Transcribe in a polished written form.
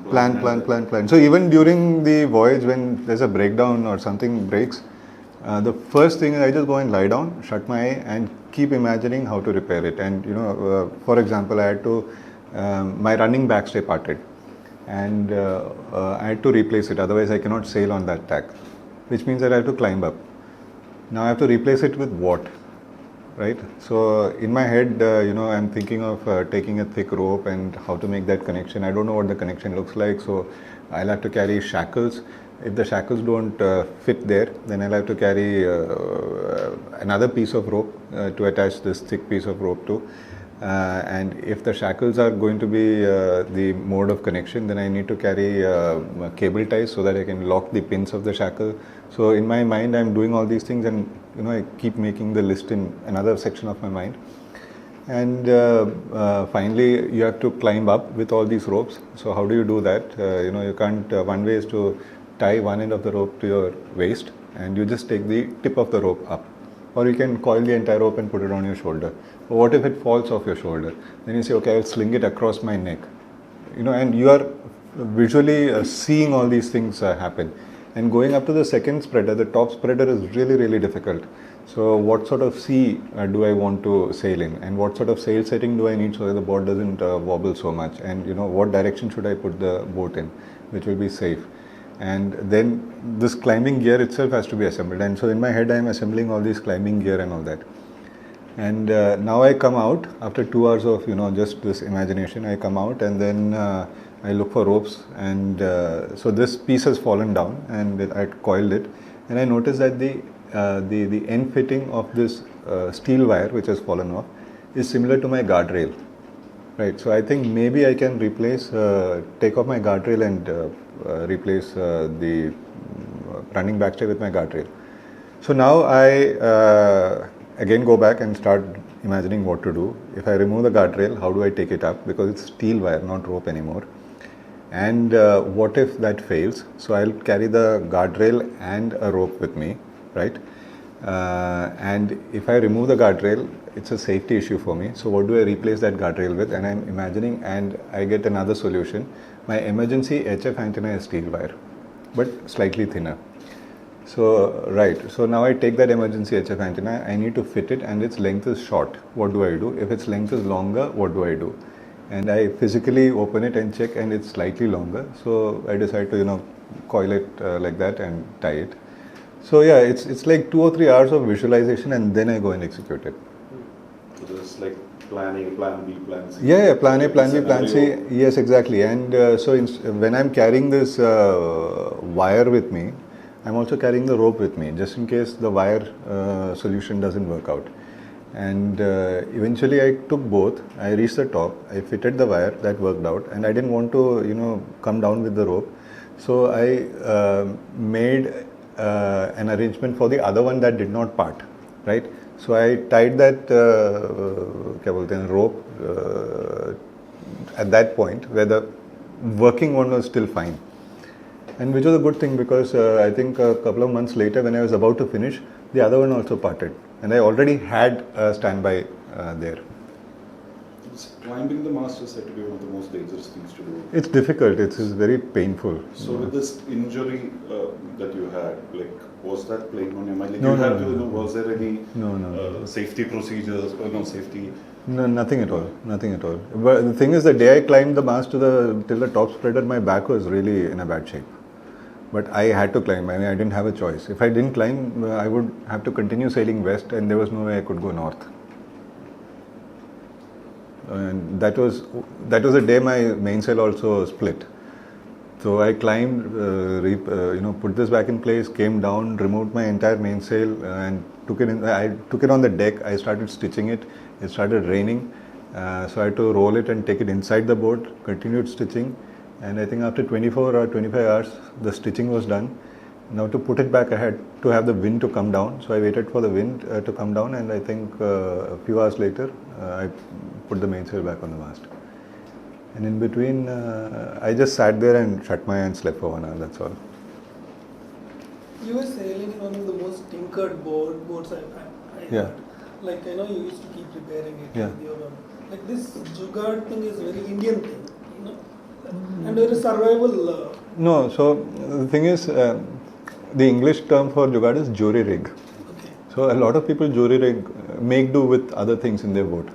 Plan. So even during the voyage, when there's a breakdown or something breaks, the first thing is I just go and lie down, shut my eye, and keep imagining how to repair it. And for example, I had to my running backstay parted, and I had to replace it. Otherwise, I cannot sail on that tack, which means that I have to climb up. Now I have to replace it with what? Right? So in my head, I'm thinking of taking a thick rope and how to make that connection. I don't know what the connection looks like, so I'll have to carry shackles. If the shackles don't fit there, then I'll have to carry another piece of rope to attach this thick piece of rope to. And if the shackles are going to be the mode of connection, then I need to carry cable ties so that I can lock the pins of the shackle. So in my mind, I'm doing all these things, and I keep making the list in another section of my mind. And finally, you have to climb up with all these ropes. So how do you do that? You can't. One way is to tie one end of the rope to your waist, and you just take the tip of the rope up. Or you can coil the entire rope and put it on your shoulder. But what if it falls off your shoulder? Then you say, okay, I'll sling it across my neck. And you are visually seeing all these things happen. And going up to the second spreader, the top spreader is really, really difficult. So what sort of sea do I want to sail in? And what sort of sail setting do I need so that the boat doesn't wobble so much? And what direction should I put the boat in, which will be safe? And then this climbing gear itself has to be assembled. And so in my head, I am assembling all these climbing gear and all that. And now I come out after 2 hours of just this imagination. I come out, and then I look for ropes, and so this piece has fallen down, and I coiled it, and I noticed that the end fitting of this steel wire which has fallen off is similar to my guardrail. Right, so I think maybe I can replace, take off my guardrail and replace the running backstay with my guardrail. So now I again go back and start imagining what to do. If I remove the guardrail, how do I take it up? Because it's steel wire, not rope anymore. And what if that fails? So I'll carry the guardrail and a rope with me, right? And if I remove the guardrail, it's a safety issue for me. So what do I replace that guardrail with? And I'm imagining, and I get another solution. My emergency HF antenna is steel wire, but slightly thinner. So right, so now I take that emergency HF antenna, I need to fit it, and its length is short. What do I do? If its length is longer, what do I do? And I physically open it and check, and it's slightly longer. So I decide to coil it like that and tie it. So yeah, it's like 2 or 3 hours of visualization, and then I go and execute it. So there's like plan A, plan B, plan C. Yeah, plan A, plan B, plan C. Yes, exactly. And so when I'm carrying this wire with me, I'm also carrying the rope with me, just in case the wire solution doesn't work out. And eventually I took both. I reached the top, I fitted the wire, that worked out, and I didn't want to come down with the rope. So I made an arrangement for the other one that did not part, right? So I tied that rope at that point where the working one was still fine, and which was a good thing, because I think a couple of months later, when I was about to finish, the other one also parted, and I already had a standby there. Climbing the mast is said to be one of the most dangerous things to do. It's difficult. It's very painful. So with this injury that you had, like, was that playing on your mind? Like, No. Was there any No. safety procedures or no safety? No, nothing at all. Nothing at all. But the thing is, the day I climbed the mast till the top spreader, my back was really in a bad shape. But I had to climb. I mean, I didn't have a choice. If I didn't climb, I would have to continue sailing west, and there was no way I could go north. And that was the day my mainsail also split. So I climbed, put this back in place, came down, removed my entire mainsail, and took it in. I took it on the deck. I started stitching it. It started raining, so I had to roll it and take it inside the boat. Continued stitching, and I think after 24 or 25 hours, the stitching was done. Now to put it back, I had to have the wind to come down. So I waited for the wind to come down, and I think a few hours later, I put the mainsail back on the mast. And in between, I just sat there and shut my eye and slept for 1 hour, that's all. You were sailing in one of the most tinkered boats I Yeah. heard. Like, you used to keep repairing it. Yeah. Like, this jugaad thing is a very Indian thing, And there is survival. No, so the thing is, the English term for jugaad is jury rig. Okay. So a lot of people jury rig, make do with other things in their boat.